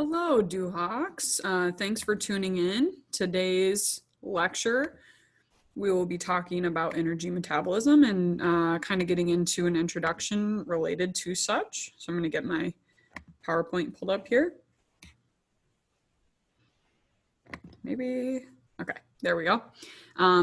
Hello, Duhawks. Thanks for tuning in. Today's lecture, we will be talking about energy metabolism and kind of getting into an introduction related to such. So I'm going to get my PowerPoint pulled up here. Maybe, okay, there we go.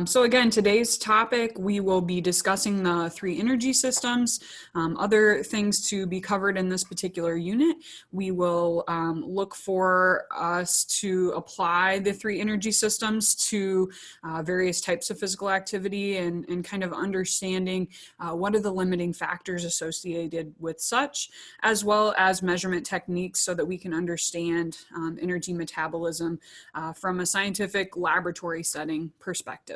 So again, today's topic, we will be discussing the three energy systems, other things to be covered in this particular unit. We will look for us to apply the three energy systems to various types of physical activity and kind of understanding what are the limiting factors associated with such, as well as measurement techniques so that we can understand energy metabolism from a scientific laboratory setting perspective.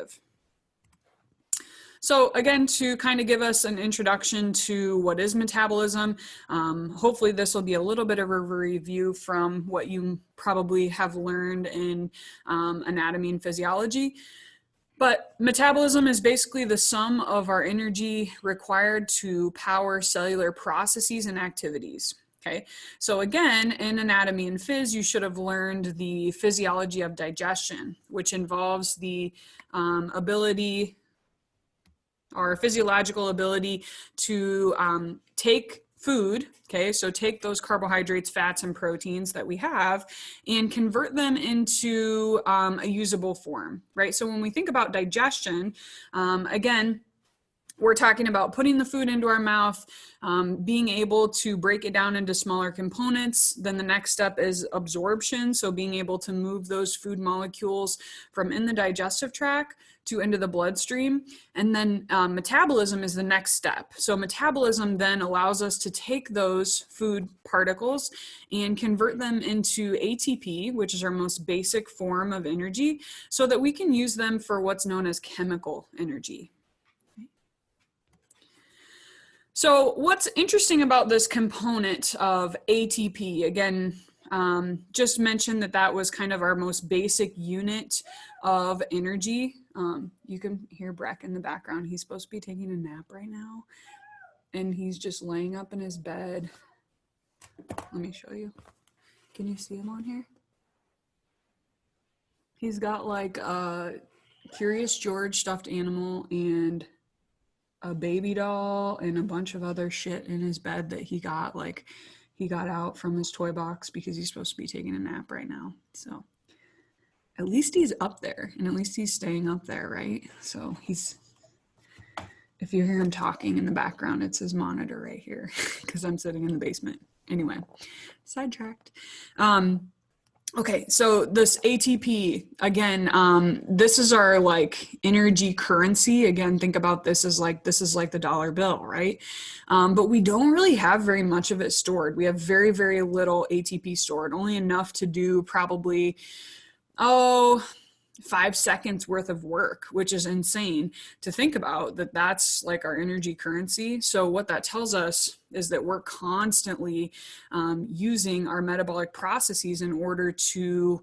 So again, to kind of give us an introduction to what is metabolism, hopefully this will be a little bit of a review from what you probably have learned in anatomy and physiology. But metabolism is basically the sum of our energy required to power cellular processes and activities. Okay, so again, in anatomy and phys, you should have learned the physiology of digestion, which involves the ability or physiological ability to take food, okay, so take those carbohydrates, fats, and proteins that we have and convert them into a usable form, right? So when we think about digestion, again, we're talking about putting the food into our mouth, being able to break it down into smaller components. Then the next step is absorption. So being able to move those food molecules from in the digestive tract to into the bloodstream. And then metabolism is the next step. So metabolism then allows us to take those food particles and convert them into ATP, which is our most basic form of energy, so that we can use them for what's known as chemical energy. So what's interesting about this component of ATP, again, just mentioned that that was kind of our most basic unit of energy. You can hear Breck in the background. He's supposed to be taking a nap right now, and he's just laying up in his bed. Let me show you. Can you see him on here? He's got like a Curious George stuffed animal and a baby doll and a bunch of other shit in his bed that he got out from his toy box because he's supposed to be taking a nap right now. So at least he's up there, and at least he's staying up there, right? So if you hear him talking in the background, it's his monitor right here because I'm sitting in the basement. Anyway, sidetracked. Okay, so this ATP, again, this is our like energy currency. Again, think about this as like, this is like the dollar bill, right? But we don't really have very much of it stored. We have very, very little ATP stored, only enough to do probably, 5 seconds worth of work, which is insane to think about that that's like our energy currency. So what that tells us is that we're constantly using our metabolic processes in order to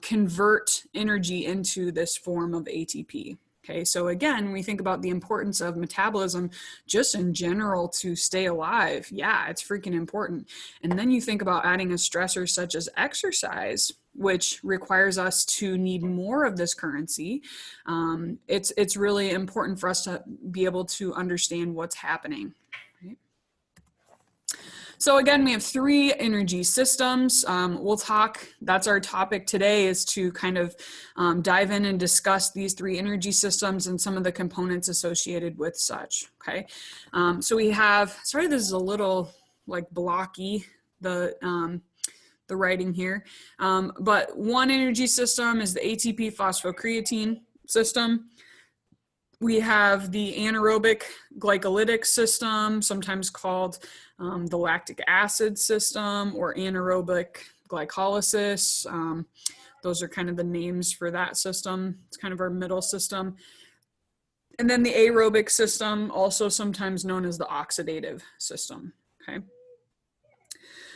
convert energy into this form of ATP. Okay, so again, when we think about the importance of metabolism just in general to stay alive, yeah, it's freaking important. And then you think about adding a stressor such as exercise, which requires us to need more of this currency. It's really important for us to be able to understand what's happening. Right? So again, we have three energy systems. We'll talk, that's our topic today, is to kind of dive in and discuss these three energy systems and some of the components associated with such, okay? So we have, sorry this is a little like blocky, the writing here, but one energy system is the ATP phosphocreatine system. We have the anaerobic glycolytic system, sometimes called the lactic acid system or anaerobic glycolysis. Those are kind of the names for that system. It's kind of our middle system. And then the aerobic system, also sometimes known as the oxidative system, okay?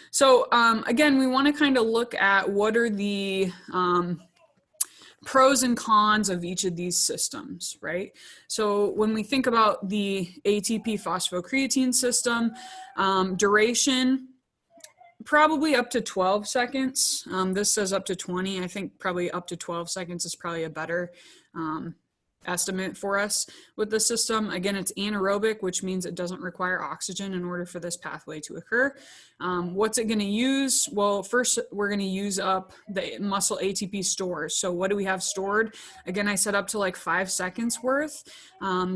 So again, we want to kind of look at what are the pros and cons of each of these systems, right? So when we think about the ATP phosphocreatine system, duration Probably up to 12 seconds. This says up to 20. I think probably up to 12 seconds is probably a better estimate for us with the system. Again, it's anaerobic, which means it doesn't require oxygen in order for this pathway to occur. What's it going to use? Well, first we're going to use up the muscle ATP stores. So what do we have stored? Again, I said up to like 5 seconds worth.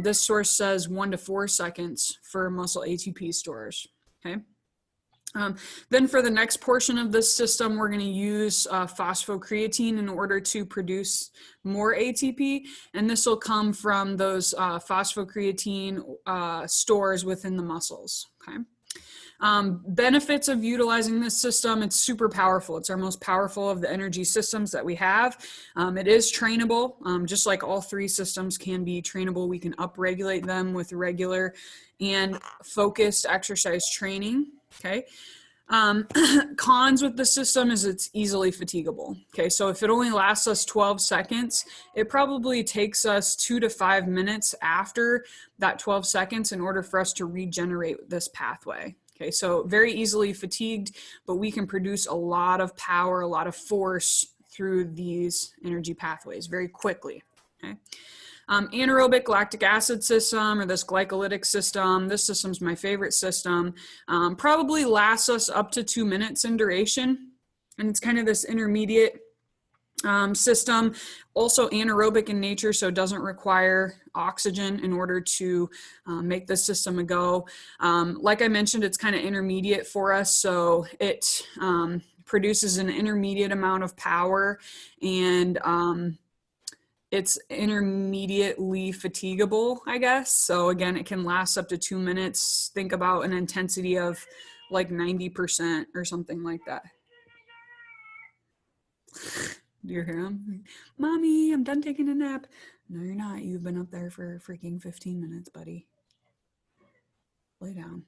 This source says 1 to 4 seconds for muscle ATP stores. Okay. Then for the next portion of this system, we're going to use phosphocreatine in order to produce more ATP. And this will come from those phosphocreatine stores within the muscles. Okay. Benefits of utilizing this system, it's super powerful. It's our most powerful of the energy systems that we have. It is trainable, just like all 3 systems can be trainable. We can upregulate them with regular and focused exercise training. Okay. Cons with the system is it's easily fatigable. Okay, so if it only lasts us 12 seconds, it probably takes us 2 to 5 minutes after that 12 seconds in order for us to regenerate this pathway. Okay, so very easily fatigued, but we can produce a lot of power, a lot of force through these energy pathways very quickly. Okay. Anaerobic lactic acid system, or this glycolytic system, this system's my favorite system, probably lasts us up to 2 minutes in duration. And it's kind of this intermediate system, also anaerobic in nature, so it doesn't require oxygen in order to make the system a go. Like I mentioned, it's kind of intermediate for us, so it produces an intermediate amount of power, and it's intermediately fatigable, I guess. So again, it can last up to 2 minutes. Think about an intensity of like 90% or something like that. Do you hear him? Mommy, I'm done taking a nap. No, you're not. You've been up there for freaking 15 minutes, buddy. Lay down.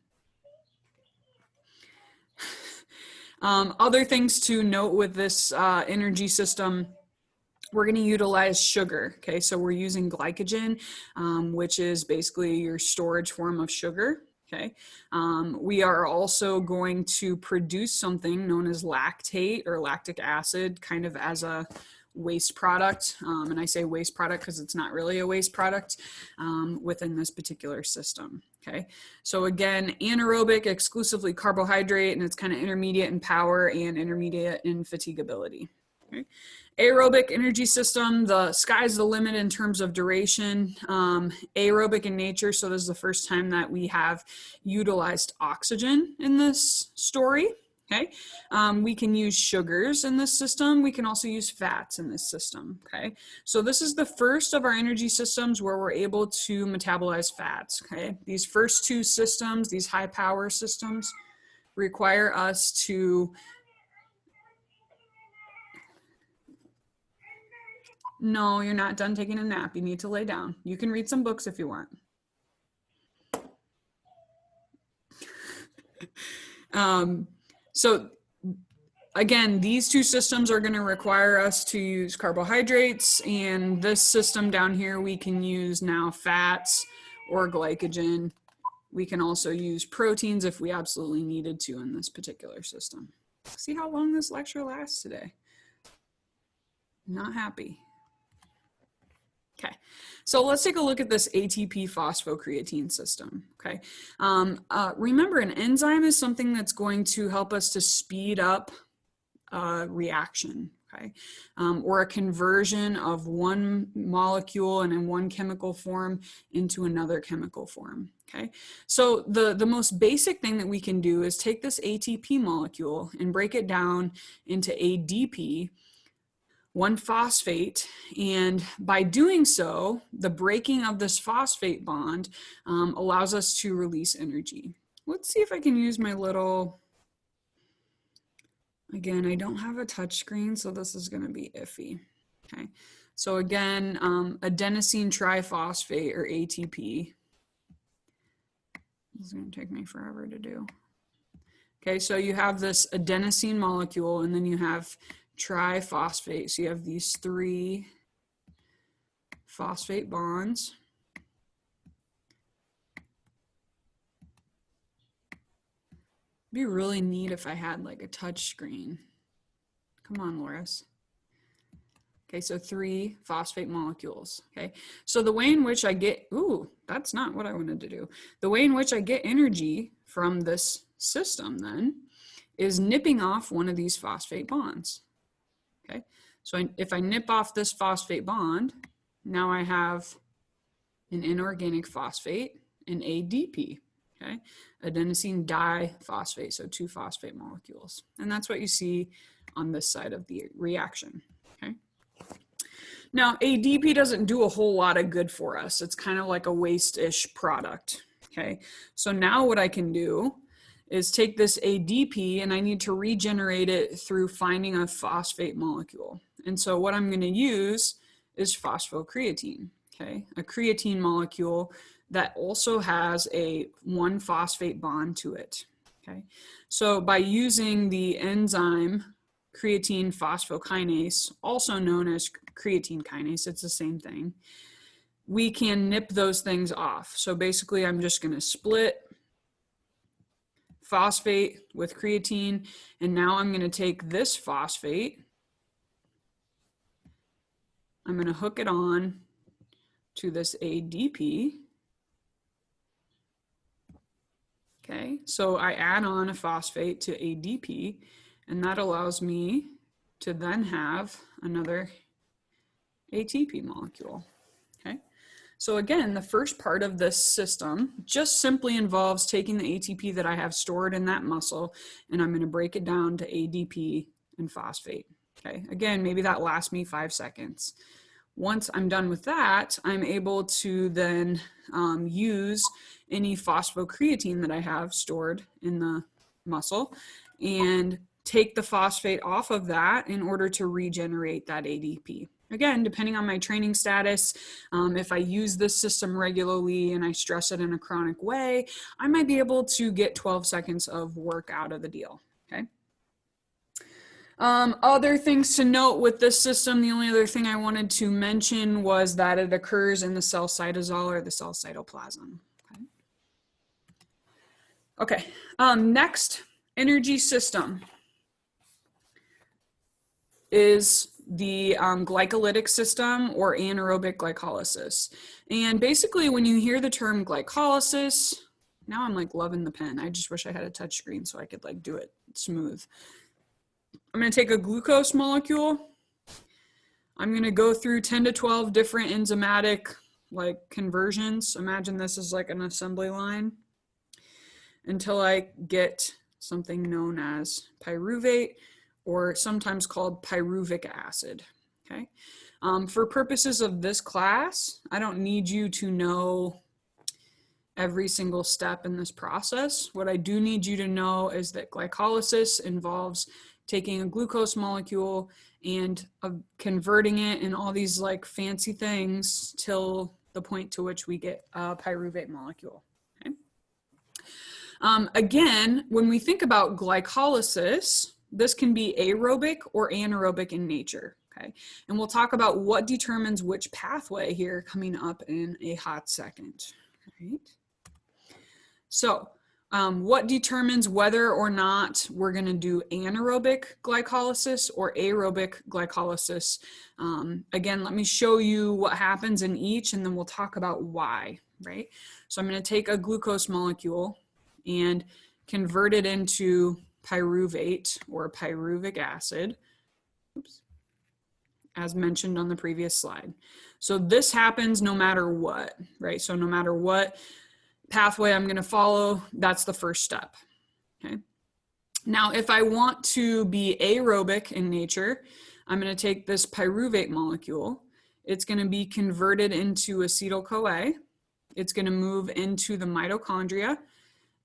Other things to note with this energy system, we're going to utilize sugar. Okay, so we're using glycogen, which is basically your storage form of sugar. Okay, we are also going to produce something known as lactate or lactic acid, kind of as a waste product. And I say waste product because it's not really a waste product within this particular system. Okay, so again, anaerobic, exclusively carbohydrate, and it's kind of intermediate in power and intermediate in fatigability. Okay. Aerobic energy system, the sky's the limit in terms of duration. Aerobic in nature, so this is the first time that we have utilized oxygen in this story. Okay, we can use sugars in this system. We can also use fats in this system. Okay, so this is the first of our energy systems where we're able to metabolize fats. Okay, these first 2 systems, these high power systems, require us to No, you're not done taking a nap. You need to lay down. You can read some books if you want. So again, these 2 systems are going to require us to use carbohydrates, and this system down here, we can use now fats or glycogen. We can also use proteins if we absolutely needed to in this particular system. See how long this lecture lasts today? Not happy. Okay, so let's take a look at this ATP phosphocreatine system. Okay, remember, an enzyme is something that's going to help us to speed up a reaction, okay, or a conversion of one molecule and in one chemical form into another chemical form. Okay, so the most basic thing that we can do is take this ATP molecule and break it down into ADP, 1-phosphate, and by doing so, the breaking of this phosphate bond allows us to release energy. Let's see if I can use my little, again, I don't have a touch screen, so this is gonna be iffy. Okay, so again, adenosine triphosphate or ATP. This is gonna take me forever to do. Okay, so you have this adenosine molecule, and then you have triphosphate. So you have these 3 phosphate bonds. Be really neat if I had like a touch screen. Come on, Loris. Okay, so 3 phosphate molecules, okay? So the way in which I get, ooh, that's not what I wanted to do. The way in which I get energy from this system then is nipping off one of these phosphate bonds, okay? So if I nip off this phosphate bond, now I have an inorganic phosphate, an ADP, okay? Adenosine diphosphate, so 2 phosphate molecules. And that's what you see on this side of the reaction, okay? Now, ADP doesn't do a whole lot of good for us. It's kind of like a waste-ish product, okay? So now what I can do is take this ADP and I need to regenerate it through finding a phosphate molecule. And so what I'm gonna use is phosphocreatine, okay? A creatine molecule that also has a 1 phosphate bond to it, okay? So by using the enzyme creatine phosphokinase, also known as creatine kinase, it's the same thing, we can nip those things off. So basically I'm just gonna split phosphate with creatine, and now I'm gonna take this phosphate, I'm gonna hook it on to this ADP. Okay, so I add on a phosphate to ADP, and that allows me to then have another ATP molecule, okay? So again, the first part of this system just simply involves taking the ATP that I have stored in that muscle, and I'm gonna break it down to ADP and phosphate, okay? Again, maybe that lasts me 5 seconds. Once I'm done with that, I'm able to then use any phosphocreatine that I have stored in the muscle and take the phosphate off of that in order to regenerate that ADP. Again, depending on my training status, if I use this system regularly and I stress it in a chronic way, I might be able to get 12 seconds of work out of the deal, okay? Other things to note with this system, the only other thing I wanted to mention was that it occurs in the cell cytosol or the cell cytoplasm. Okay, next energy system is the glycolytic system or anaerobic glycolysis. And basically when you hear the term glycolysis, now I'm like loving the pen. I just wish I had a touch screen so I could like do it smooth. I'm gonna take a glucose molecule. I'm gonna go through 10 to 12 different enzymatic like conversions. Imagine this is like an assembly line until I get something known as pyruvate, or sometimes called pyruvic acid, okay? For purposes of this class, I don't need you to know every single step in this process. What I do need you to know is that glycolysis involves taking a glucose molecule and converting it in all these like fancy things till the point to which we get a pyruvate molecule, okay? Again, when we think about glycolysis, this can be aerobic or anaerobic in nature, okay? And we'll talk about what determines which pathway here coming up in a hot second, right? So what determines whether or not we're gonna do anaerobic glycolysis or aerobic glycolysis? Again, let me show you what happens in each and then we'll talk about why, right? So I'm gonna take a glucose molecule and convert it into pyruvate or pyruvic acid, oops, as mentioned on the previous slide. So this happens no matter what, right? So no matter what pathway I'm gonna follow, that's the first step, okay? Now, if I want to be aerobic in nature, I'm gonna take this pyruvate molecule. It's gonna be converted into acetyl-CoA. It's gonna move into the mitochondria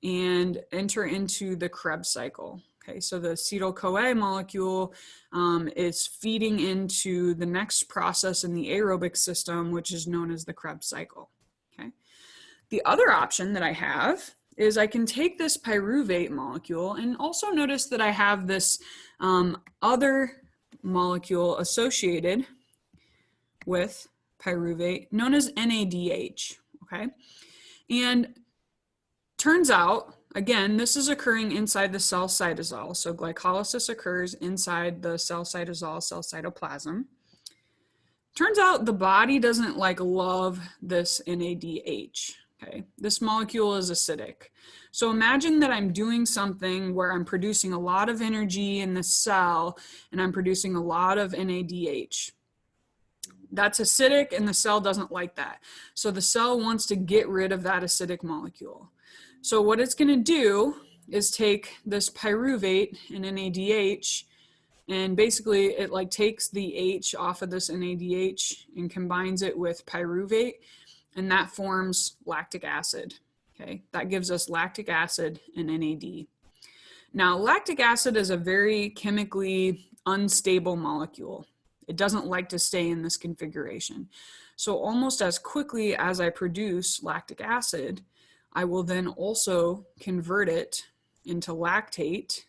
and enter into the Krebs cycle. Okay, so the acetyl-CoA molecule is feeding into the next process in the aerobic system, which is known as the Krebs cycle. Okay, the other option that I have is I can take this pyruvate molecule, and also notice that I have this other molecule associated with pyruvate known as NADH, okay? And turns out again, this is occurring inside the cell cytosol. So glycolysis occurs inside the cell cytosol, cell cytoplasm. Turns out the body doesn't like love this NADH. Okay, this molecule is acidic. So imagine that I'm doing something where I'm producing a lot of energy in the cell and I'm producing a lot of NADH. That's acidic and the cell doesn't like that. So the cell wants to get rid of that acidic molecule. So what it's going to do is take this pyruvate and NADH, and basically it like takes the H off of this NADH and combines it with pyruvate, and that forms lactic acid. Okay, that gives us lactic acid and NAD. Now, lactic acid is a very chemically unstable molecule. It doesn't like to stay in this configuration. So almost as quickly as I produce lactic acid, I will then also convert it into lactate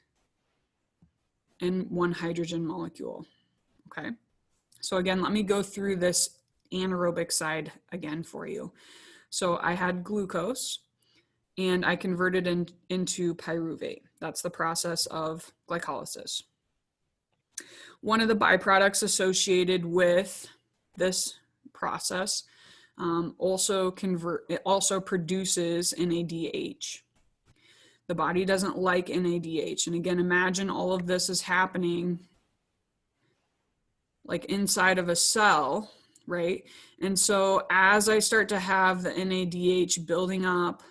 and one hydrogen molecule. Okay, so again, let me go through this anaerobic side again for you. So I had glucose and I converted into pyruvate. That's the process of glycolysis. One of the byproducts associated with this process also produces NADH. The body doesn't like NADH. And again, imagine all of this is happening like inside of a cell, right? And so as I start to have the NADH building up,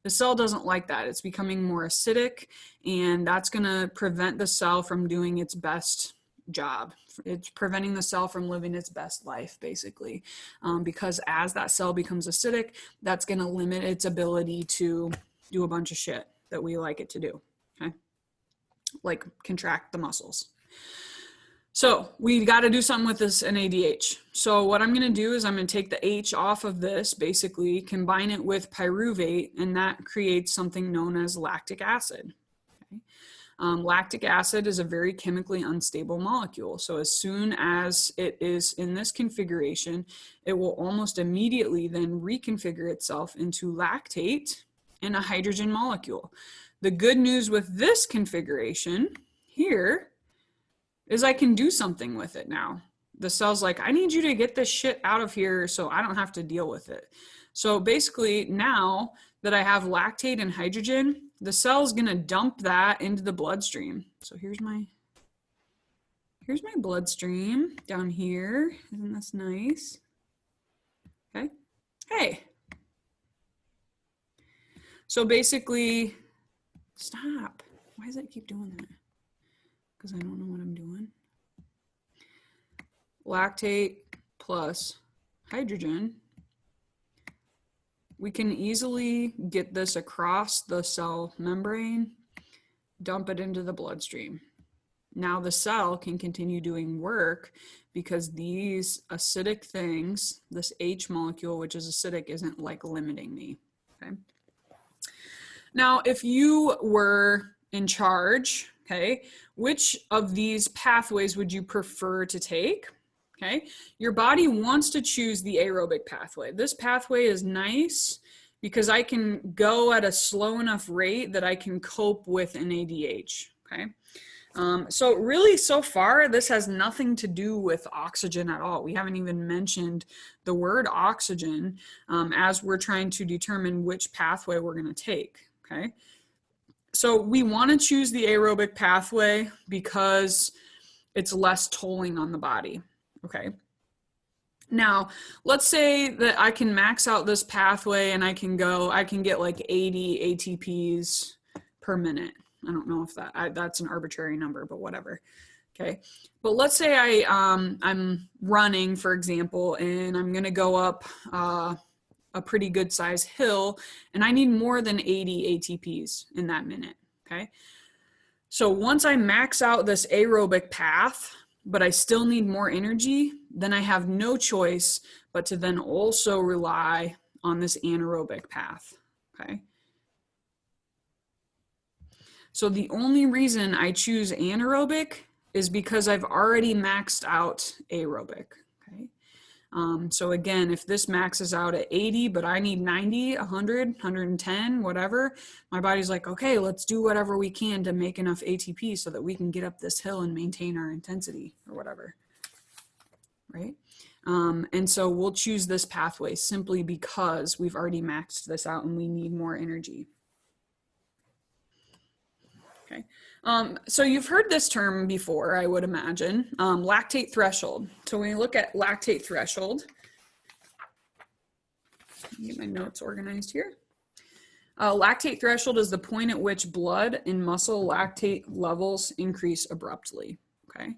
the cell doesn't like that. It's becoming more acidic, and that's going to prevent the cell from doing its best job. It's preventing the cell from living its best life, basically, because as that cell becomes acidic, that's going to limit its ability to do a bunch of shit that we like it to do, okay? Like contract the muscles. So we got to do something with this NADH. So what I'm going to do is I'm going to take the H off of this, basically combine it with pyruvate, and that creates something known as lactic acid. Okay? Lactic acid is a very chemically unstable molecule. So as soon as it is in this configuration, it will almost immediately then reconfigure itself into lactate and a hydrogen molecule. The good news with this configuration here is I can do something with it now. The cell's like, I need you to get this shit out of here so I don't have to deal with it. So basically now that I have lactate and hydrogen, the cell's gonna dump that into the bloodstream. So here's my bloodstream down here. Isn't this nice? Okay, hey. So basically, stop. Why does it keep doing that? Because I don't know what I'm doing. Lactate plus hydrogen. We can easily get this across the cell membrane, dump it into the bloodstream. Now the cell can continue doing work because these acidic things, this H molecule, which is acidic, isn't like limiting me, okay? Now, if you were in charge, okay, which of these pathways would you prefer to take? Okay, your body wants to choose the aerobic pathway. This pathway is nice because I can go at a slow enough rate that I can cope with NADH, okay? So really, so far, this has nothing to do with oxygen at all. We haven't even mentioned the word oxygen as we're trying to determine which pathway we're gonna take, okay? So we wanna choose the aerobic pathway because it's less tolling on the body. Okay. Now, let's say that I can max out this pathway and I can get like 80 ATPs per minute. I don't know if that's an arbitrary number, but whatever. Okay. But let's say I'm running, for example, and I'm going to go up a pretty good size hill, and I need more than 80 ATPs in that minute. Okay. So once I max out this aerobic path, but I still need more energy, then I have no choice but to then also rely on this anaerobic path, okay? So the only reason I choose anaerobic is because I've already maxed out aerobic, okay? So again, if this maxes out at 80, but I need 90, 100, 110, whatever, my body's like, okay, let's do whatever we can to make enough ATP so that we can get up this hill and maintain our intensity or whatever, right? And so we'll choose this pathway simply because we've already maxed this out and we need more energy. Okay. So you've heard this term before, I would imagine, lactate threshold. So when you look at lactate threshold, let me get my notes organized here. Lactate threshold is the point at which blood and muscle lactate levels increase abruptly. Okay.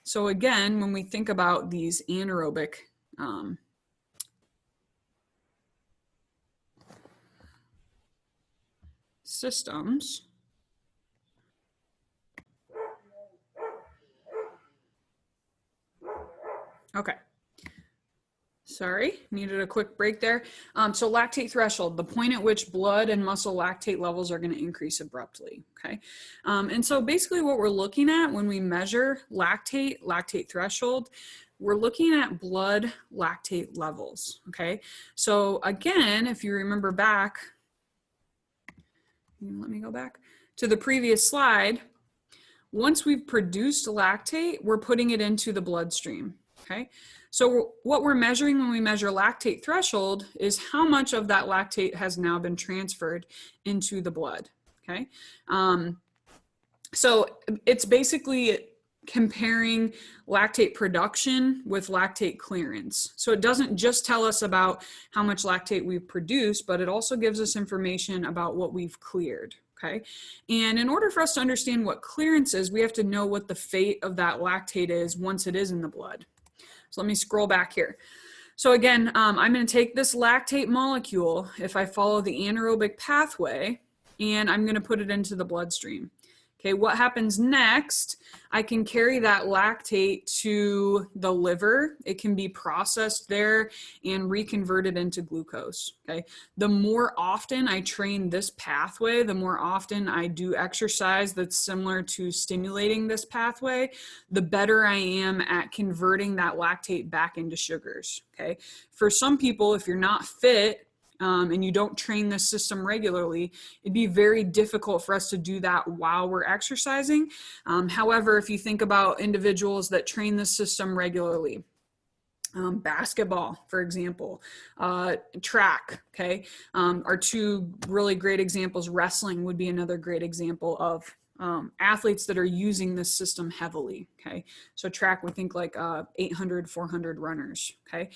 So again, when we think about these anaerobic systems, okay. Sorry, needed a quick break there. So lactate threshold, the point at which blood and muscle lactate levels are going to increase abruptly, okay? And so basically what we're looking at when we measure lactate threshold, we're looking at blood lactate levels, okay? So again, if you remember back, let me go back to the previous slide. Once we've produced lactate, we're putting it into the bloodstream, okay? So what we're measuring when we measure lactate threshold is how much of that lactate has now been transferred into the blood, okay? So it's basically comparing lactate production with lactate clearance. So it doesn't just tell us about how much lactate we've produced, but it also gives us information about what we've cleared. Okay. And in order for us to understand what clearance is, we have to know what the fate of that lactate is once it is in the blood. So let me scroll back here. So again, I'm going to take this lactate molecule, if I follow the anaerobic pathway, and I'm going to put it into the bloodstream. Okay, what happens next? I can carry that lactate to the liver. It can be processed there and reconverted into glucose. Okay, the more often I train this pathway, the more often I do exercise that's similar to stimulating this pathway, the better I am at converting that lactate back into sugars. Okay, for some people, if you're not fit, and you don't train this system regularly, it'd be very difficult for us to do that while we're exercising. However, if you think about individuals that train this system regularly, basketball, for example, track, okay, are two really great examples. Wrestling would be another great example of athletes that are using this system heavily, okay? So track, we think like 800, 400 runners, okay?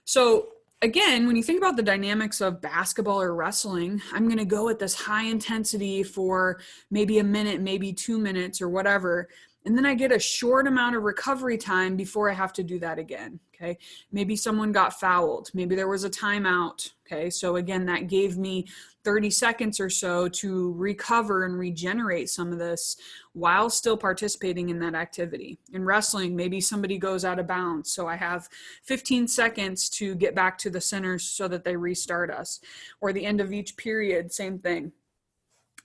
So again, when you think about the dynamics of basketball or wrestling, I'm going to go at this high intensity for maybe a minute, maybe 2 minutes or whatever. And then I get a short amount of recovery time before I have to do that again. Okay. Maybe someone got fouled. Maybe there was a timeout. Okay. So again, that gave me 30 seconds or so to recover and regenerate some of this while still participating in that activity. In wrestling, maybe somebody goes out of bounds. So I have 15 seconds to get back to the center so that they restart us. Or the end of each period, same thing.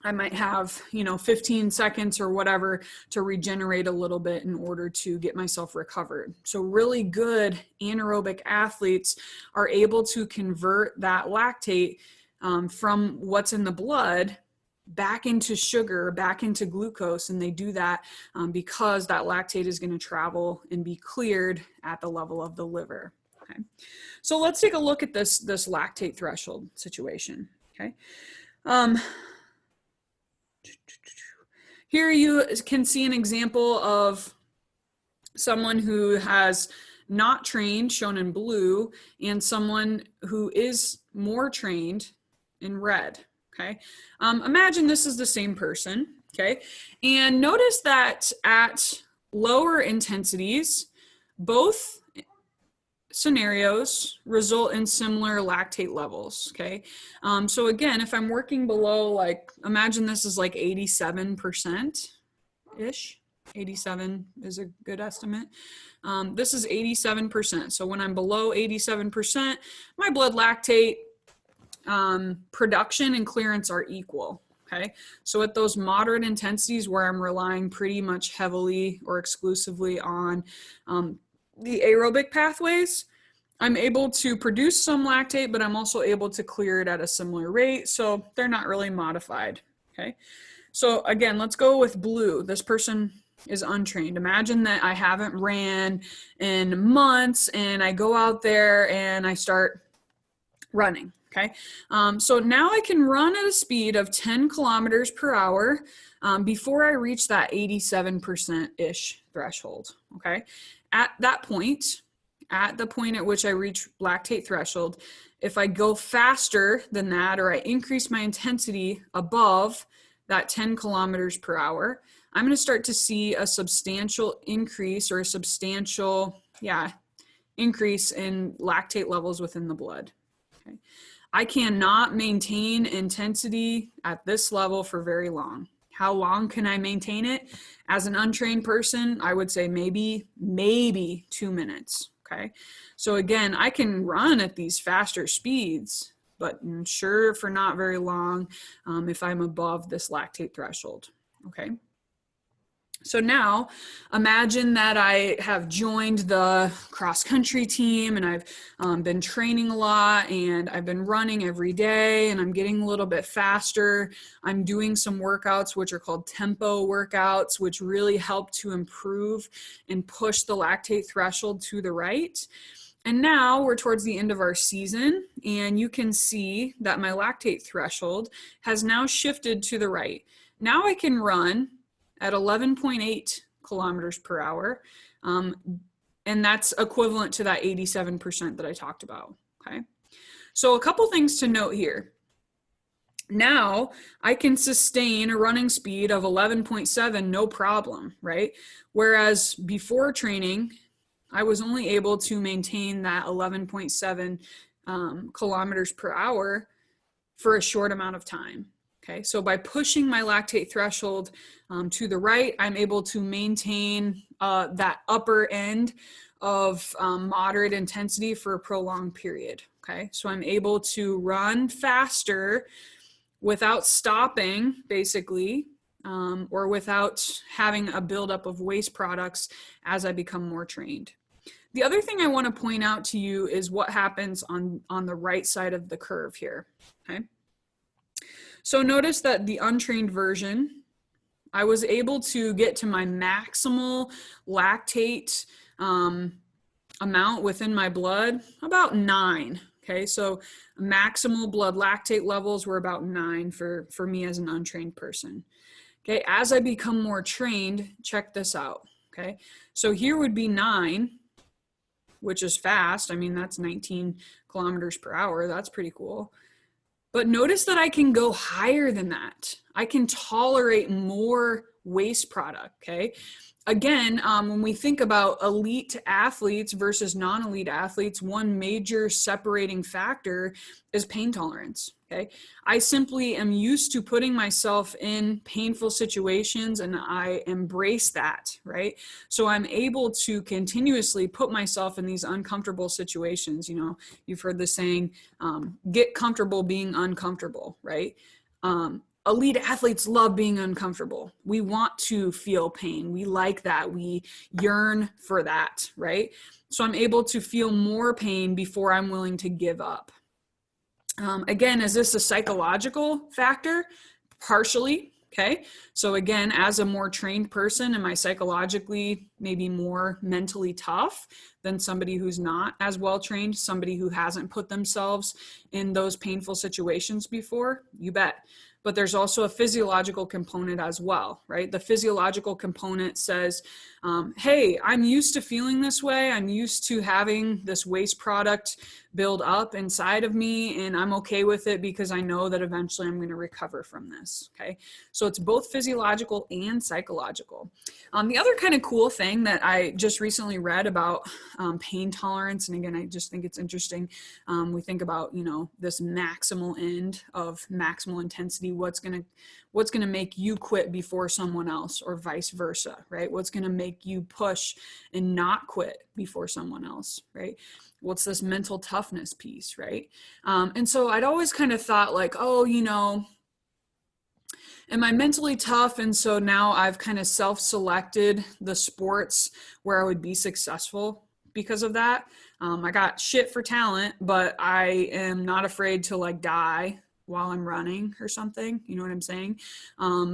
I might have, 15 seconds or whatever to regenerate a little bit in order to get myself recovered. So really good anaerobic athletes are able to convert that lactate from what's in the blood back into sugar, back into glucose. And they do that because that lactate is going to travel and be cleared at the level of the liver. Okay. So let's take a look at this lactate threshold situation. Okay. Here you can see an example of someone who has not trained, shown in blue, and someone who is more trained in red, okay? Imagine this is the same person, okay? And notice that at lower intensities, both scenarios result in similar lactate levels, okay? So again, if I'm working below, like, imagine this is like 87%-ish. 87 is a good estimate. This is 87%. So when I'm below 87%, my blood lactate production and clearance are equal. Okay, so at those moderate intensities where I'm relying pretty much heavily or exclusively on the aerobic pathways, I'm able to produce some lactate, but I'm also able to clear it at a similar rate. So they're not really modified. Okay. So again, let's go with blue. This person is untrained. Imagine that I haven't ran in months and I go out there and I start running. Okay. So now I can run at a speed of 10 kilometers per hour before I reach that 87%-ish threshold. Okay. At that point, at the point at which I reach lactate threshold, if I go faster than that, or I increase my intensity above that 10 kilometers per hour, I'm going to start to see a substantial increase, or a substantial, increase in lactate levels within the blood. Okay. I cannot maintain intensity at this level for very long. How long can I maintain it? As an untrained person, I would say maybe 2 minutes. Okay. So again, I can run at these faster speeds, but I'm sure for not very long if I'm above this lactate threshold. Okay. So now imagine that I have joined the cross country team and I've been training a lot and I've been running every day and I'm getting a little bit faster. I'm doing some workouts which are called tempo workouts, which really help to improve and push the lactate threshold to the right. And now we're towards the end of our season and you can see that my lactate threshold has now shifted to the right. Now I can run at 11.8 kilometers per hour. And that's equivalent to that 87% that I talked about, okay? So a couple things to note here. Now I can sustain a running speed of 11.7, no problem, right? Whereas before training, I was only able to maintain that 11.7 kilometers per hour for a short amount of time. Okay, so by pushing my lactate threshold to the right, I'm able to maintain that upper end of moderate intensity for a prolonged period. Okay, so I'm able to run faster without stopping, basically, or without having a buildup of waste products as I become more trained. The other thing I want to point out to you is what happens on the right side of the curve here. Okay. So notice that the untrained version, I was able to get to my maximal lactate amount within my blood, about 9. Okay, so maximal blood lactate levels were about 9 for me as an untrained person. Okay, as I become more trained, check this out. Okay, so here would be 9, which is fast. I mean, that's 19 kilometers per hour. That's pretty cool. But notice that I can go higher than that. I can tolerate more waste product, okay? Again, when we think about elite athletes versus non-elite athletes, one major separating factor is pain tolerance, okay? I simply am used to putting myself in painful situations and I embrace that, right? So I'm able to continuously put myself in these uncomfortable situations. You know, you've heard the saying, get comfortable being uncomfortable, right? Elite athletes love being uncomfortable. We want to feel pain. We like that. We yearn for that, right? So I'm able to feel more pain before I'm willing to give up. Again, is this a psychological factor? Partially, okay? So again, as a more trained person, am I psychologically maybe more mentally tough than somebody who's not as well trained, somebody who hasn't put themselves in those painful situations before? You bet. But there's also a physiological component as well, right? The physiological component says, hey, I'm used to feeling this way. I'm used to having this waste product build up inside of me, and I'm okay with it because I know that eventually I'm going to recover from this, okay? So it's both physiological and psychological. The other kind of cool thing that I just recently read about pain tolerance, and again, I just think it's interesting. We think about, you know, this maximal end of maximal intensity. What's gonna make you quit before someone else, or vice versa, right? What's gonna make you push and not quit before someone else, right? What's this mental toughness piece, right? And so I'd always kind of thought like, oh, you know, am I mentally tough? And so now I've kind of self-selected the sports where I would be successful because of that. I got shit for talent, but I am not afraid to like die while I'm running or something. You know what I'm saying?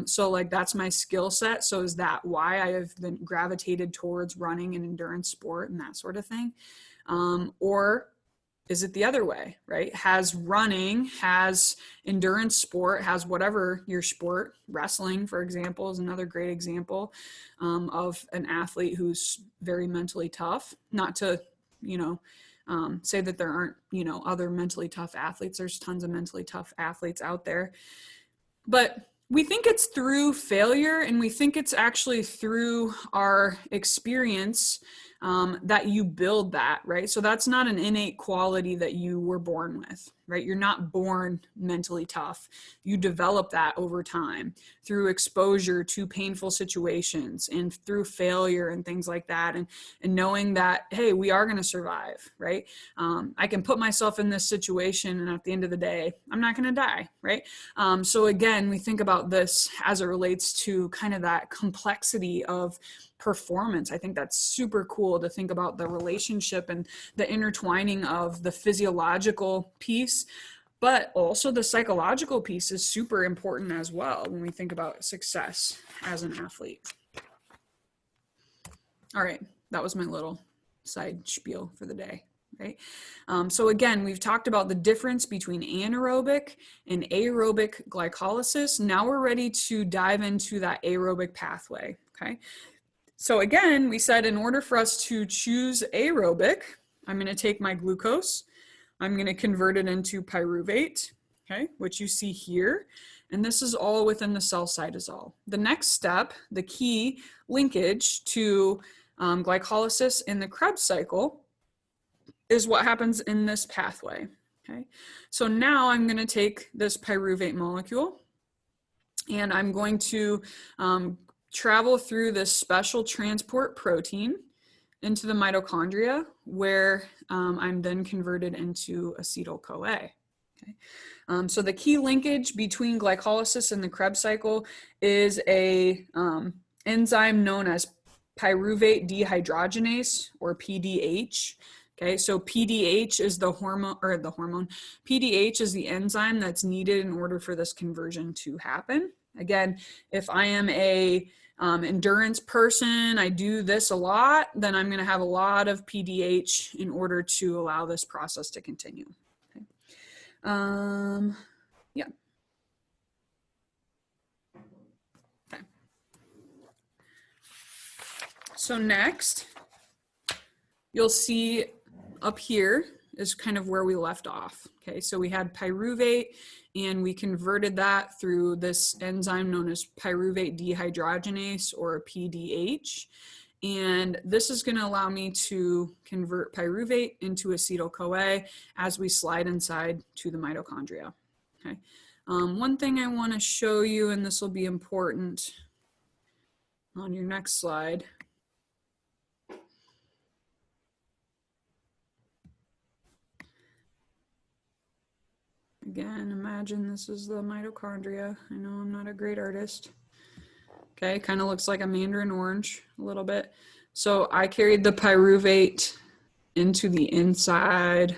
So like that's my skill set. So is that why I have been gravitated towards running and endurance sport and that sort of thing? Or is it the other way, right? Has running, has endurance sport, has whatever your sport, wrestling, for example, is another great example of an athlete who's very mentally tough. Not to, you know, say that there aren't, you know, other mentally tough athletes. There's tons of mentally tough athletes out there. But we think it's through failure, and we think it's actually through our experience that you build that, right? So that's not an innate quality that you were born with, right? You're not born mentally tough. You develop that over time through exposure to painful situations and through failure and things like that. And knowing that, hey, we are going to survive, right? I can put myself in this situation, and at the end of the day, I'm not going to die, right? So again, we think about this as it relates to kind of that complexity of performance. I think that's super cool to think about the relationship and the intertwining of the physiological piece, but also the psychological piece is super important as well when we think about success as an athlete. All right, that was my little side spiel for the day. Right. So again, we've talked about the difference between anaerobic and aerobic glycolysis. Now we're ready to dive into that aerobic pathway. Okay. So again, we said in order for us to choose aerobic, I'm going to take my glucose, I'm going to convert it into pyruvate, okay, which you see here. And this is all within the cell cytosol. The next step, the key linkage to glycolysis in the Krebs cycle is what happens in this pathway, okay? So now I'm going to take this pyruvate molecule and I'm going to travel through this special transport protein into the mitochondria where I'm then converted into acetyl-CoA. Okay. So the key linkage between glycolysis and the Krebs cycle is a enzyme known as pyruvate dehydrogenase, or PDH. Okay, so PDH is PDH is the enzyme that's needed in order for this conversion to happen. Again, if I am a endurance person, I do this a lot, then I'm going to have a lot of PDH in order to allow this process to continue. Okay. Yeah. Okay. So next, you'll see up here is kind of where we left off. Okay, so we had pyruvate and we converted that through this enzyme known as pyruvate dehydrogenase, or PDH. And this is going to allow me to convert pyruvate into acetyl-CoA as we slide inside to the mitochondria. Okay. One thing I want to show you, and this will be important on your next slide. Again, imagine this is the mitochondria. I know I'm not a great artist. Okay, kind of looks like a mandarin orange a little bit. So I carried the pyruvate into the inside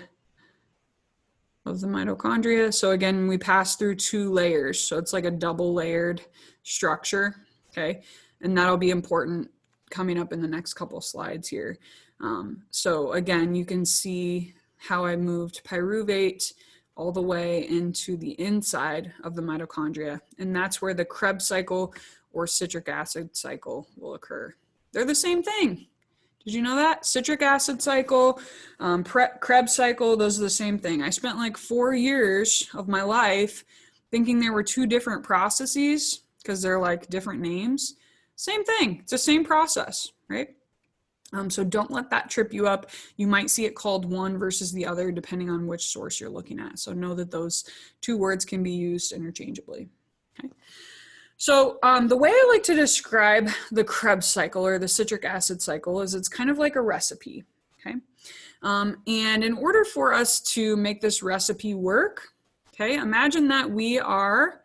of the mitochondria. So again, we pass through 2 layers. So it's like a double layered structure. Okay, and that'll be important coming up in the next couple slides here. So again, you can see how I moved pyruvate all the way into the inside of the mitochondria. And that's where the Krebs cycle or citric acid cycle will occur. They're the same thing. Did you know that? Citric acid cycle, Krebs cycle, those are the same thing. I spent like 4 years of my life thinking there were 2 different processes because they're like different names. Same thing. It's the same process, right? So don't let that trip you up. You might see it called one versus the other depending on which source you're looking at. So know that those 2 words can be used interchangeably. Okay. So the way I like to describe the Krebs cycle or the citric acid cycle is it's kind of like a recipe. Okay. And in order for us to make this recipe work, okay, imagine that we are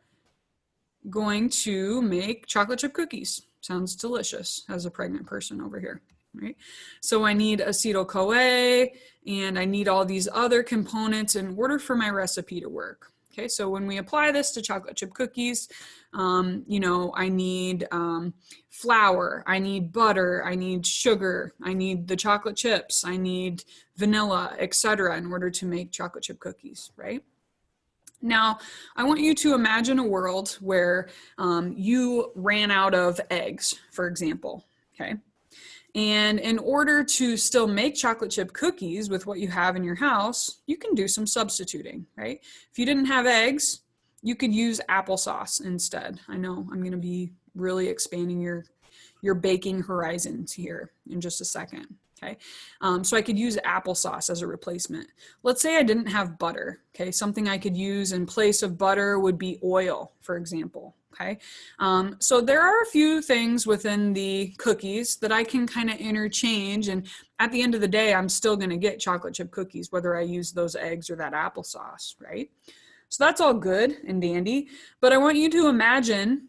going to make chocolate chip cookies. Sounds delicious as a pregnant person over here. right? So I need acetyl-CoA and I need all these other components in order for my recipe to work. Okay, so when we apply this to chocolate chip cookies, you know, I need flour, I need butter, I need sugar, I need the chocolate chips, I need vanilla, etc. in order to make chocolate chip cookies, right? Now, I want you to imagine a world where you ran out of eggs, for example, okay? And in order to still make chocolate chip cookies with what you have in your house, you can do some substituting, right? If you didn't have eggs, you could use applesauce instead. I know I'm going to be really expanding your baking horizons here in just a second. Okay, so I could use applesauce as a replacement. Let's say I didn't have butter. Okay, something I could use in place of butter would be oil, for example. Okay, so there are a few things within the cookies that I can kind of interchange, and at the end of the day, I'm still going to get chocolate chip cookies, whether I use those eggs or that applesauce, right? So that's all good and dandy, but I want you to imagine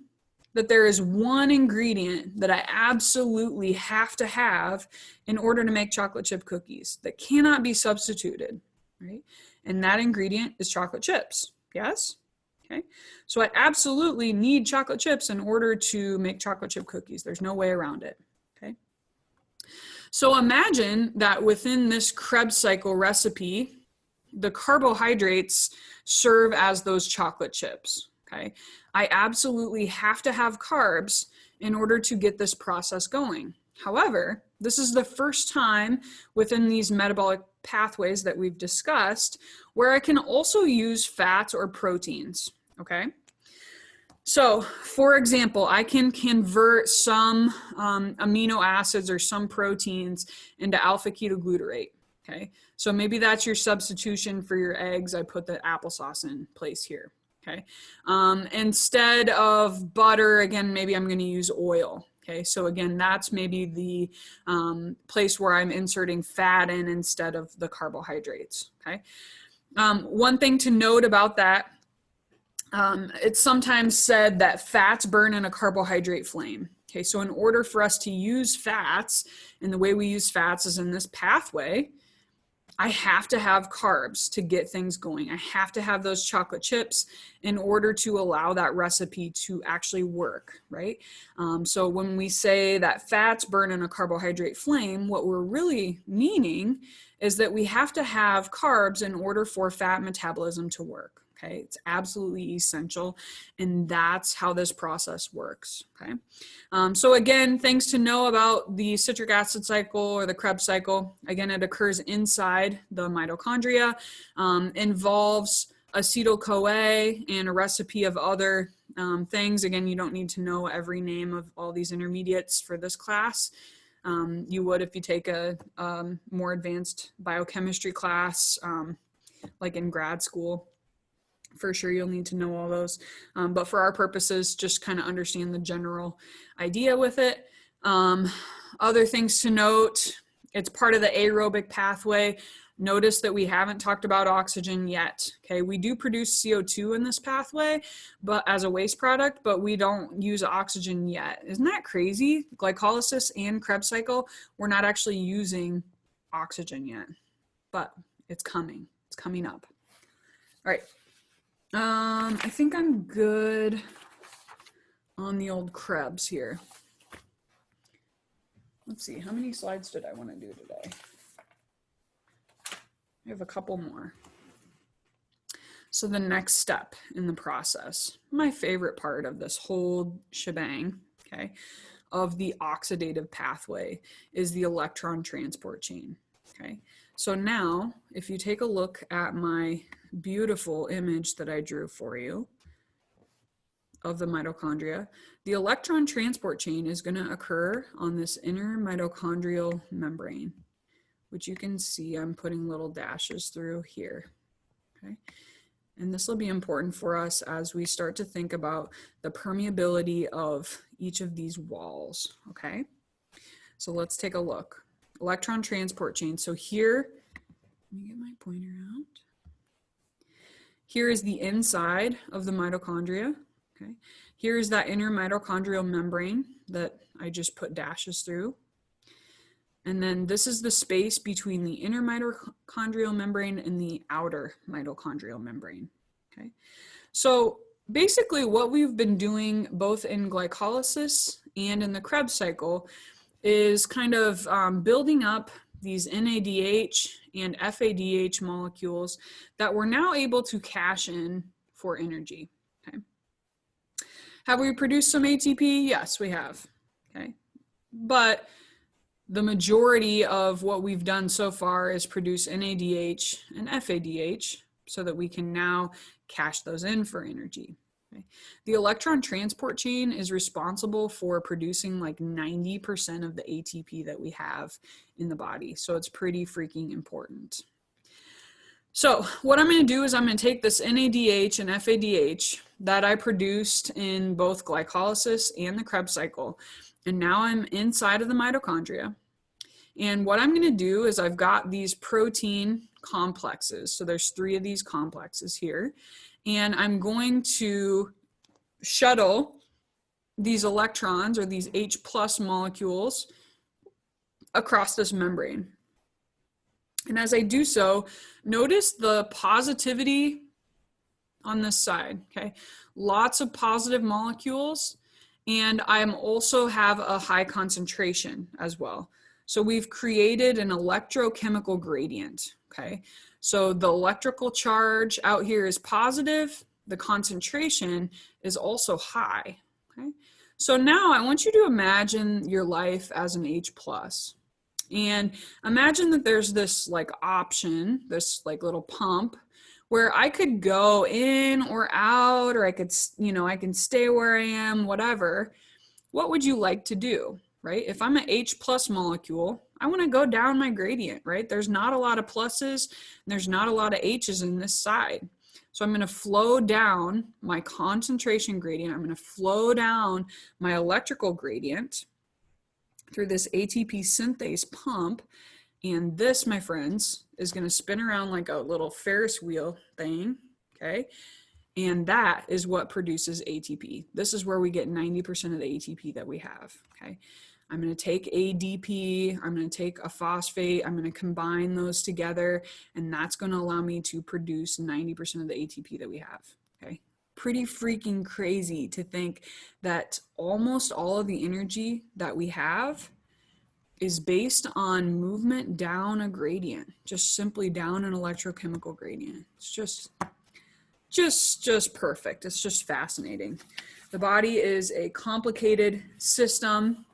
that there is one ingredient that I absolutely have to have in order to make chocolate chip cookies that cannot be substituted, right? And that ingredient is chocolate chips, yes? Okay, so I absolutely need chocolate chips in order to make chocolate chip cookies. There's no way around it, okay? So imagine that within this Krebs cycle recipe, the carbohydrates serve as those chocolate chips, okay? I absolutely have to have carbs in order to get this process going. However, this is the first time within these metabolic pathways that we've discussed where I can also use fats or proteins, okay? So, for example, I can convert some amino acids or some proteins into alpha ketoglutarate, okay? So maybe that's your substitution for your eggs. I put the applesauce in place here. Okay. Instead of butter, again, maybe I'm going to use oil. Okay. So again, that's maybe the place where I'm inserting fat in instead of the carbohydrates. Okay. One thing to note about that, it's sometimes said that fats burn in a carbohydrate flame. Okay. So in order for us to use fats, and the way we use fats is in this pathway, I have to have carbs to get things going. I have to have those chocolate chips in order to allow that recipe to actually work, right? So when we say that fats burn in a carbohydrate flame, what we're really meaning is that we have to have carbs in order for fat metabolism to work. Okay, it's absolutely essential, and that's how this process works. Okay, so again, things to know about the citric acid cycle or the Krebs cycle. Again, it occurs inside the mitochondria, involves acetyl-CoA and a recipe of other things. Again, you don't need to know every name of all these intermediates for this class. You would if you take a more advanced biochemistry class, like in grad school. For sure, you'll need to know all those. But for our purposes, just kind of understand the general idea with it. Other things to note, it's part of the aerobic pathway. Notice that we haven't talked about oxygen yet. Okay, we do produce CO2 in this pathway, but as a waste product, but we don't use oxygen yet. Isn't that crazy? Glycolysis and Krebs cycle, we're not actually using oxygen yet, but it's coming. It's coming up. All right. I think I'm good on the old Krebs here. Let's see, how many slides did I want to do today? I have a couple more. So the next step in the process, my favorite part of this whole shebang, okay, of the oxidative pathway is the electron transport chain, okay? So now, if you take a look at my beautiful image that I drew for you of the mitochondria, the electron transport chain is going to occur on this inner mitochondrial membrane, which you can see I'm putting little dashes through here, okay? And this will be important for us as we start to think about the permeability of each of these walls, okay? So let's take a look. Electron transport chain. So here, let me get my pointer out. Here is the inside of the mitochondria, okay? Here is that inner mitochondrial membrane that I just put dashes through. And then this is the space between the inner mitochondrial membrane and the outer mitochondrial membrane. Okay. So basically what we've been doing both in glycolysis and in the Krebs cycle is kind of building up these NADH and FADH molecules that we're now able to cash in for energy. Okay. Have we produced some ATP? Yes, we have. Okay. But the majority of what we've done so far is produce NADH and FADH so that we can now cash those in for energy. Okay. The electron transport chain is responsible for producing like 90% of the ATP that we have in the body. So it's pretty freaking important. So what I'm going to do is I'm going to take this NADH and FADH that I produced in both glycolysis and the Krebs cycle, and now I'm inside of the mitochondria. And what I'm going to do is I've got these protein complexes. So there's 3 of these complexes here. And I'm going to shuttle these electrons or these H+ molecules across this membrane. And as I do so, notice the positivity on this side, okay? Lots of positive molecules. And I also have a high concentration as well. So we've created an electrochemical gradient, okay? So the electrical charge out here is positive. The concentration is also high, okay? So now I want you to imagine your life as an H+. And imagine that there's this like option, this like little pump where I could go in or out, or I could, I can stay where I am, whatever. What would you like to do? Right? If I'm an H+ molecule, I want to go down my gradient, right? There's not a lot of pluses, and there's not a lot of H's in this side. So I'm going to flow down my concentration gradient. I'm going to flow down my electrical gradient through this ATP synthase pump. And this, my friends, is going to spin around like a little Ferris wheel thing, okay? And that is what produces ATP. This is where we get 90% of the ATP that we have, okay? I'm going to take ADP, I'm going to take a phosphate, I'm going to combine those together, and that's going to allow me to produce 90% of the ATP that we have, okay? Pretty freaking crazy to think that almost all of the energy that we have is based on movement down a gradient, just simply down an electrochemical gradient. It's just perfect. It's just fascinating. The body is a complicated system,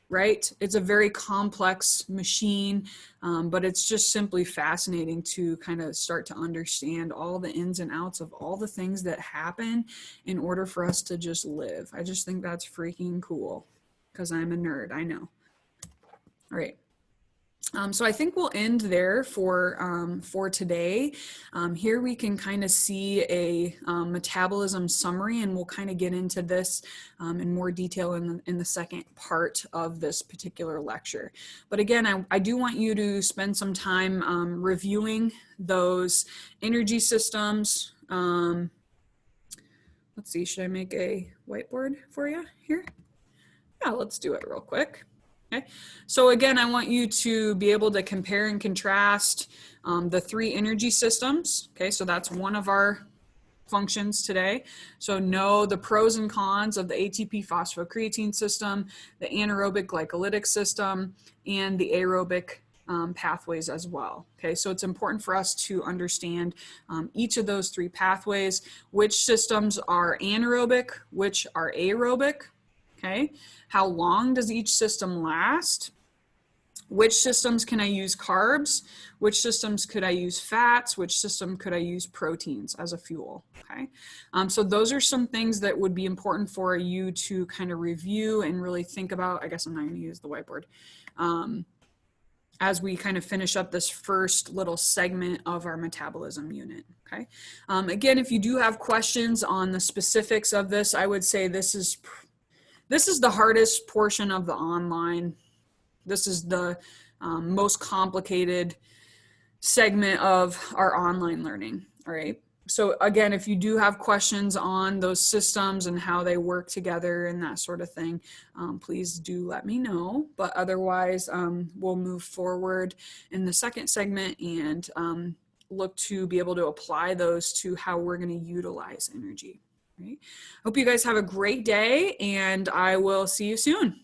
right? It's a very complex machine, but it's just simply fascinating to kind of start to understand all the ins and outs of all the things that happen in order for us to just live. I just think that's freaking cool because I'm a nerd, I know. All right. So I think we'll end there for today. Here we can kind of see a metabolism summary, and we'll kind of get into this in more detail in the second part of this particular lecture. But again, I do want you to spend some time reviewing those energy systems. Let's see, should I make a whiteboard for you here? Yeah, let's do it real quick. Okay. So again, I want you to be able to compare and contrast the 3 energy systems. Okay, so that's one of our functions today. So know the pros and cons of the ATP phosphocreatine system, the anaerobic glycolytic system, and the aerobic pathways as well. Okay, so it's important for us to understand each of those 3 pathways, which systems are anaerobic, which are aerobic. Okay, how long does each system last? Which systems can I use carbs? Which systems could I use fats? Which system could I use proteins as a fuel? Okay, so those are some things that would be important for you to kind of review and really think about. I guess I'm not going to use the whiteboard as we kind of finish up this first little segment of our metabolism unit. Okay, again, if you do have questions on the specifics of this, I would say this is the hardest portion of the online. This is the most complicated segment of our online learning, all right? So again, if you do have questions on those systems and how they work together and that sort of thing, please do let me know. But otherwise, we'll move forward in the second segment and look to be able to apply those to how we're going to utilize energy. Right? Hope you guys have a great day, and I will see you soon.